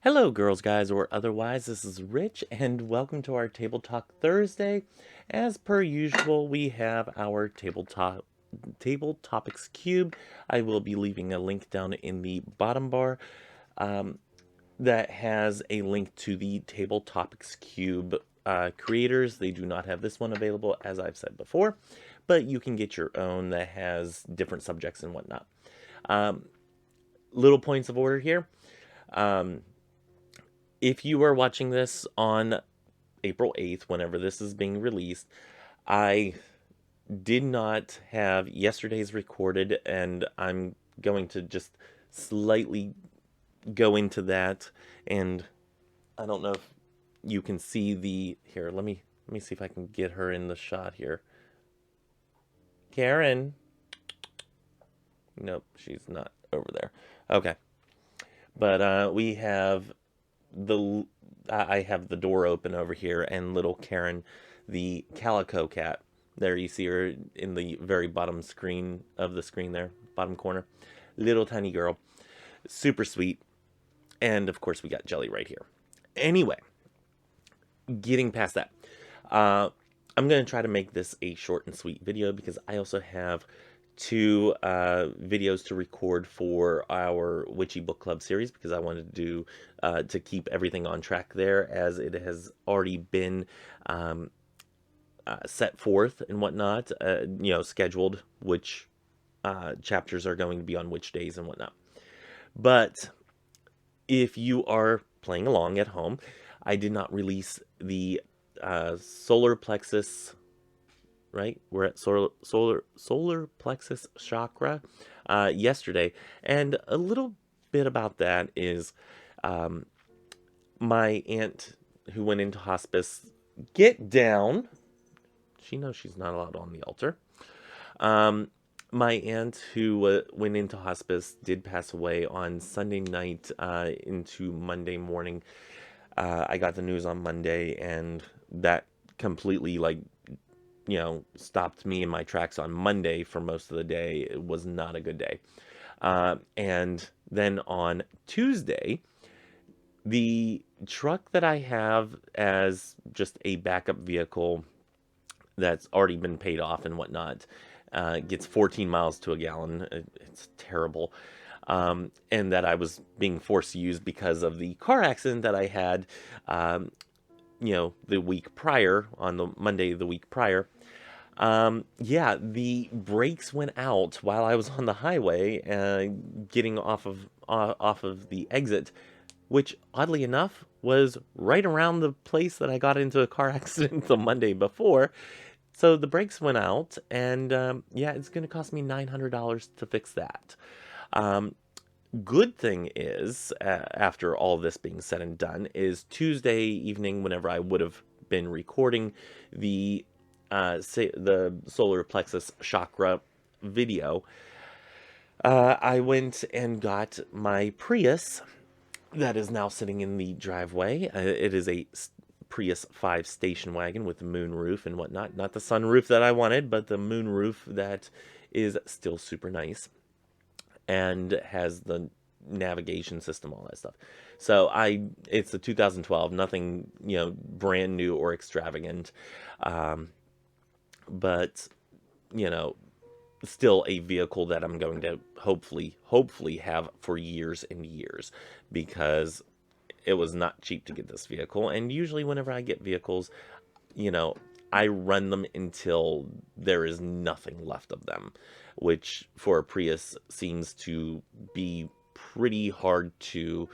Hello, girls, guys, or otherwise. This is Rich, and welcome to our Table Talk Thursday. As per usual, we have our Table Topics Cube. I will be leaving a link down in the bottom bar that has a link to the Table Topics Cube creators. They do not have this one available, as I've said before, but you can get your own that has different subjects and whatnot. Little points of order here. If you are watching this on April 8th, whenever this is being released, I did not have yesterday's recorded, and I'm going to just slightly go into that. And I don't know if you can see the here. Let me see if I can get her in the shot here. Karen. Nope, she's not over there. Okay. But we have I have the door open over here, and little Karen, the calico cat. There you see her in the very bottom screen of the screen there, bottom corner. Little tiny girl, super sweet. And of course we got Jelly right here. Anyway, getting past that, I'm going to try to make this a short and sweet video because I also have two videos to record for our Witchy Book Club series, because I wanted to do to keep everything on track there, as it has already been set forth and whatnot, scheduled which chapters are going to be on which days and whatnot. But if you are playing along at home, I did not release the solar plexus. Right, we're at solar plexus chakra yesterday, and a little bit about that is my aunt who went into hospice. Get down. She knows she's not allowed on the altar. My aunt who went into hospice did pass away on Sunday night into Monday morning. I got the news on Monday, and that completely stopped me in my tracks on Monday for most of the day. It was not a good day. And then on Tuesday, the truck that I have as just a backup vehicle that's already been paid off and whatnot gets 14 miles to a gallon. It's terrible. And that I was being forced to use because of the car accident that I had the week prior, on the Monday the week prior. The brakes went out while I was on the highway, getting off of the exit, which oddly enough was right around the place that I got into a car accident the Monday before. So the brakes went out, and it's going to cost me $900 to fix that. Good thing is, after all this being said and done, is Tuesday evening, whenever I would have been recording the solar plexus chakra video, I went and got my Prius that is now sitting in the driveway. It is a Prius 5 station wagon with the moon roof and whatnot. Not the sunroof that I wanted, but the moon roof that is still super nice and has the navigation system, all that stuff. So it's a 2012, nothing, brand new or extravagant. But, still a vehicle that I'm going to hopefully have for years and years, because it was not cheap to get this vehicle. And usually whenever I get vehicles, I run them until there is nothing left of them, which for a Prius seems to be pretty hard to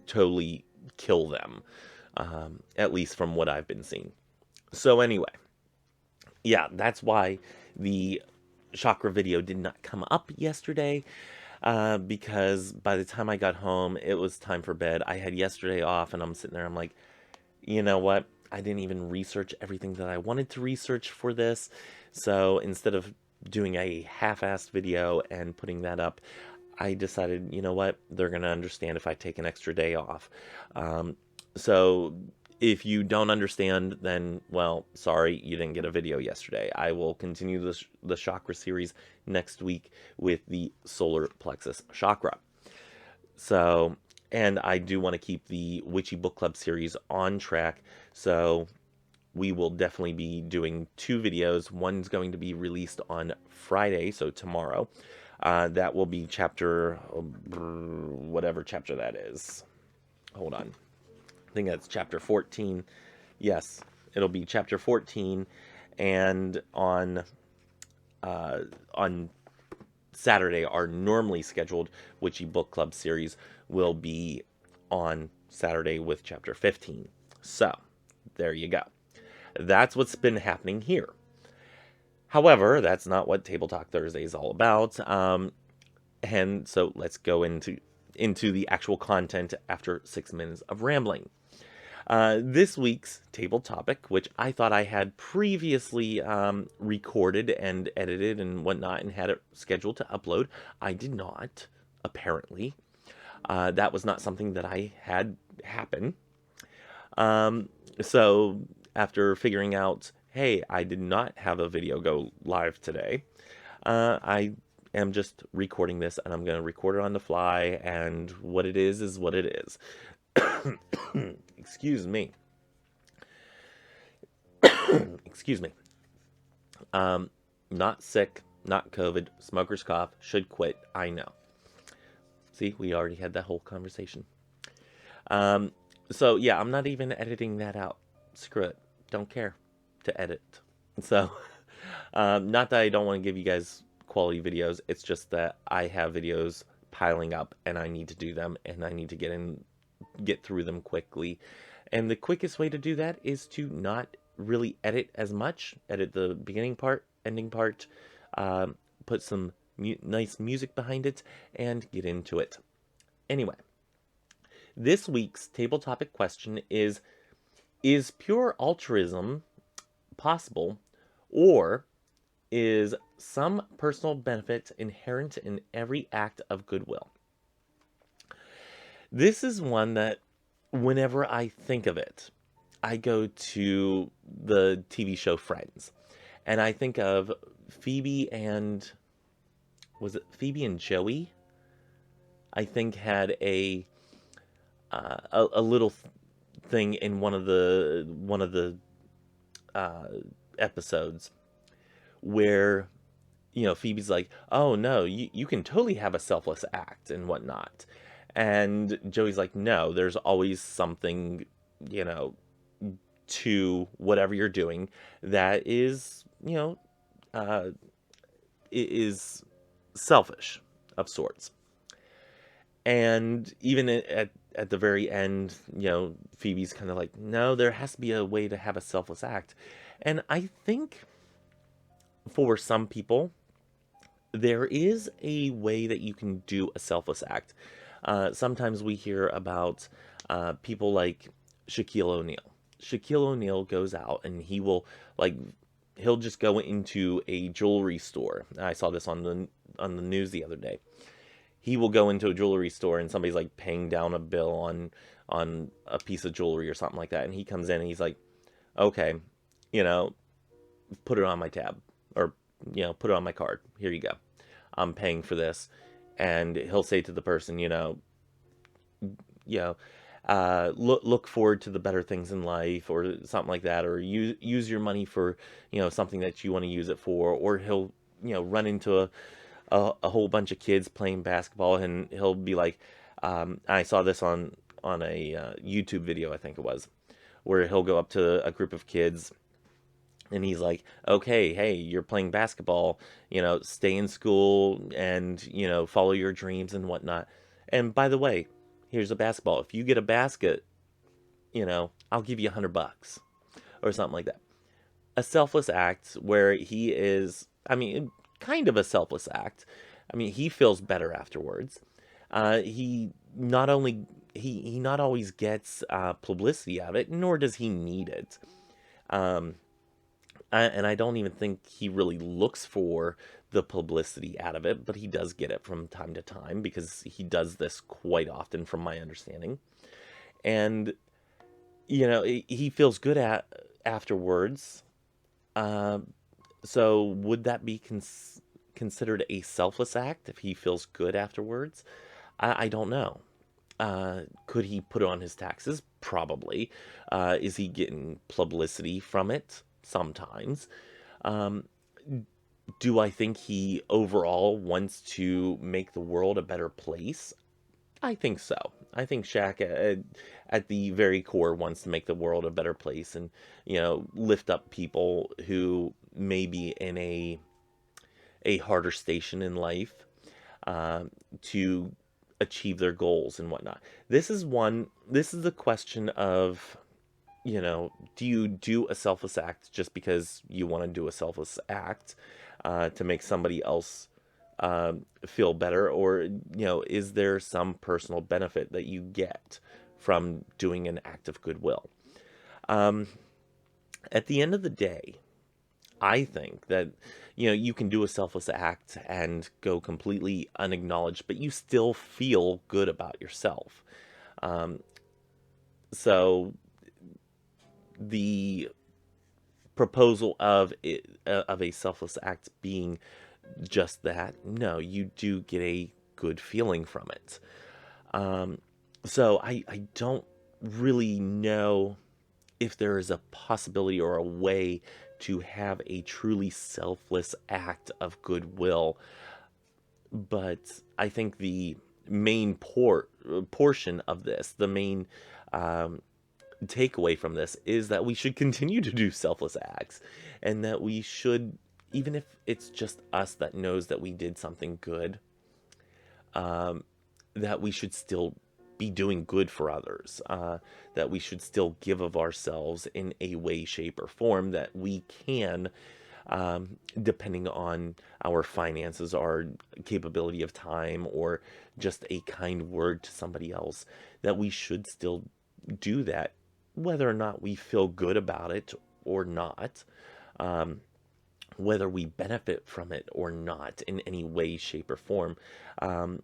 totally kill them, at least from what I've been seeing. So anyway, that's why the chakra video did not come up yesterday, because by the time I got home, it was time for bed. I had yesterday off, and I'm sitting there, I'm like, you know what? I didn't even research everything that I wanted to research for this. So instead of doing a half-assed video and putting that up, I decided, you know what? They're going to understand if I take an extra day off. So if you don't understand, then, well, sorry, you didn't get a video yesterday. I will continue the chakra series next week with the solar plexus chakra. So And I do want to keep the Witchy Book Club series on track, so we will definitely be doing 2 videos. One's going to be released on Friday, so tomorrow. That will be chapter, whatever chapter that is. Hold on. I think that's chapter 14. Yes, it'll be chapter 14, and on Saturday, our normally scheduled Witchy Book Club series will be on Saturday with chapter 15. So, there you go. That's what's been happening here. However, that's not what Table Talk Thursday is all about. And so let's go into the actual content after 6 minutes of rambling. This week's table topic, which I thought I had previously recorded and edited and whatnot and had it scheduled to upload, I did not, apparently. That was not something that I had happen. So after figuring out, hey, I did not have a video go live today, I am just recording this, and I'm going to record it on the fly, and what it is what it is. Excuse me. Excuse me. Not sick, not COVID, smoker's cough, should quit, I know. See, we already had that whole conversation. So yeah, I'm not even editing that out. Screw it. Don't care to edit. So, not that I don't want to give you guys quality videos, it's just that I have videos piling up and I need to do them, and I need to get through them quickly. And the quickest way to do that is to not really edit as much. Edit the beginning part, ending part, put some nice music behind it, and get into it. Anyway, this week's table topic question is pure altruism possible, or is some personal benefit inherent in every act of goodwill? This is one that, whenever I think of it, I go to the TV show Friends, and I think of Phoebe and, was it Phoebe and Joey? I think had a little thing in one of the episodes where, Phoebe's like, oh no, you can totally have a selfless act and whatnot. And Joey's like, no, there's always something, to whatever you're doing that is, is selfish of sorts. And even at the very end, Phoebe's kind of like, no, there has to be a way to have a selfless act. And I think for some people, there is a way that you can do a selfless act. Sometimes we hear about people like Shaquille O'Neal. Shaquille O'Neal goes out and he'll just go into a jewelry store. I saw this on the news the other day. He will go into a jewelry store and somebody's like paying down a bill on a piece of jewelry or something like that, and he comes in and he's like, okay, put it on my tab, or put it on my card. Here you go. I'm paying for this. And he'll say to the person, look forward to the better things in life, or something like that, or use your money for, something that you want to use it for. Or he'll, run into a whole bunch of kids playing basketball, and he'll be like, I saw this on a YouTube video, I think it was, where he'll go up to a group of kids and he's like, okay, hey, you're playing basketball, stay in school and, follow your dreams and whatnot. And by the way, here's a basketball. If you get a basket, I'll give you $100 or something like that. A selfless act where he is, kind of a selfless act. He feels better afterwards. He not always gets publicity out of it, nor does he need it. And I don't even think he really looks for the publicity out of it, but he does get it from time to time because he does this quite often, from my understanding. And, he feels good afterwards. So would that be considered a selfless act if he feels good afterwards? I don't know. Could he put it on his taxes? Probably. Is he getting publicity from it? Sometimes. Um, do I think he overall wants to make the world a better place? I think so. I think Shaq at the very core wants to make the world a better place and, lift up people who may be in a harder station in life, to achieve their goals and whatnot. This is the question of, do you do a selfless act just because you want to do a selfless act, to make somebody else feel better, or is there some personal benefit that you get from doing an act of goodwill? Um, at the end of the day, I think that you can do a selfless act and go completely unacknowledged, but you still feel good about yourself. Um, so the proposal of a selfless act being just that, no, you do get a good feeling from it. Um, so I don't really know if there is a possibility or a way to have a truly selfless act of goodwill, but I think the main portion of this, the main um, takeaway from this, is that we should continue to do selfless acts, and that we should, even if it's just us that knows that we did something good, um, that we should still be doing good for others, that we should still give of ourselves in a way, shape, or form that we can, depending on our finances, our capability of time, or just a kind word to somebody else, that we should still do that, whether or not we feel good about it or not, um, whether we benefit from it or not in any way, shape, or form. Um,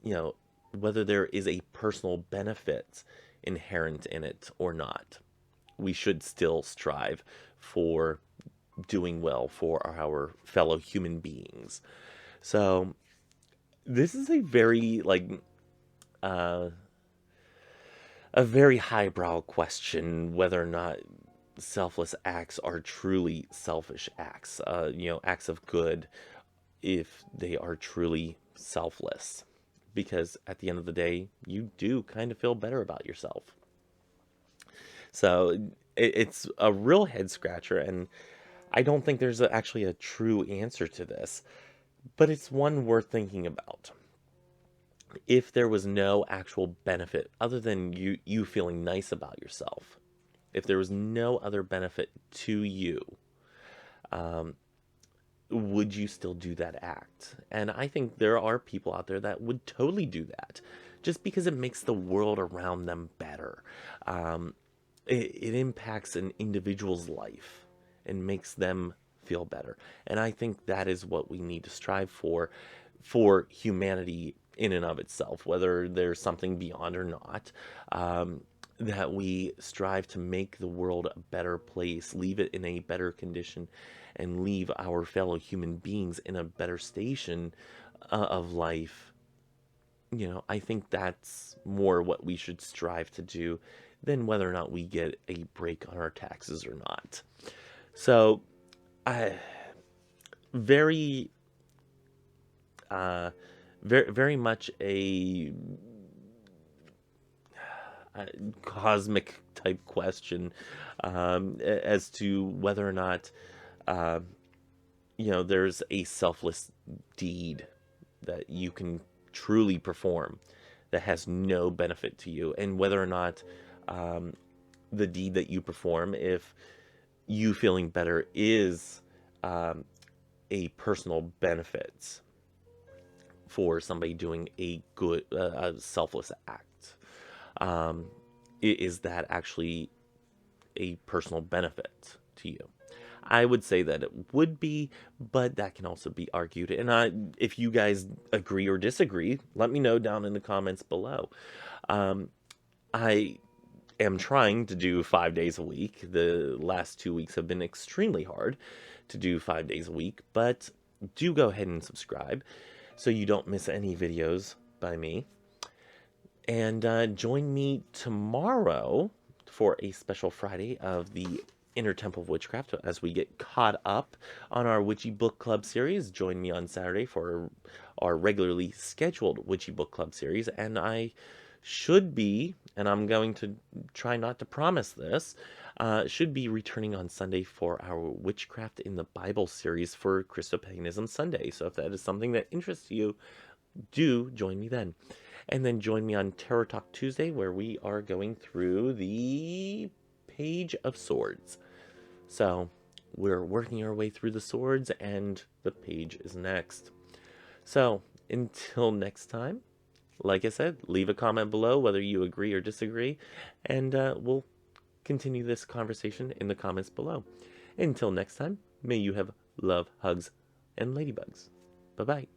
you know, whether there is a personal benefit inherent in it or not, we should still strive for doing well for our fellow human beings. So this is uh, a very highbrow question, whether or not selfless acts are truly selfish acts, acts of good, if they are truly selfless. Because at the end of the day, you do kind of feel better about yourself. So it's a real head scratcher, and I don't think there's actually a true answer to this, but it's one worth thinking about. If there was no actual benefit other than you feeling nice about yourself, if there was no other benefit to you, um, would you still do that act? And I think there are people out there that would totally do that, just because it makes the world around them better. Um, it impacts an individual's life and makes them feel better. And I think that is what we need to strive for humanity in and of itself, whether there's something beyond or not. That we strive to make the world a better place, leave it in a better condition, and leave our fellow human beings in a better station of life. I think that's more what we should strive to do than whether or not we get a break on our taxes or not. So, I very, uh, very much a cosmic type question, as to whether or not, uh, there's a selfless deed that you can truly perform that has no benefit to you, and whether or not, um, the deed that you perform, if you feeling better, is, um, a personal benefit for somebody doing a selfless act. Um, is that actually a personal benefit to you? I would say that it would be, but that can also be argued. And if you guys agree or disagree, let me know down in the comments below. Um, I am trying to do 5 days a week. The last 2 weeks have been extremely hard to do 5 days a week, but do go ahead and subscribe so you don't miss any videos by me. And join me tomorrow for a special Friday of the Inner Temple of Witchcraft as we get caught up on our Witchy Book Club series. Join me on Saturday for our regularly scheduled Witchy Book Club series. And I should be, and I'm going to try not to promise this, should be returning on Sunday for our Witchcraft in the Bible series for Christo-Paganism Sunday. So if that is something that interests you, do join me then. And then join me on Terror Talk Tuesday, where we are going through the Page of Swords. So we're working our way through the swords, and the page is next. So until next time, like I said, leave a comment below whether you agree or disagree, and we'll continue this conversation in the comments below. Until next time, may you have love, hugs, and ladybugs. Bye-bye.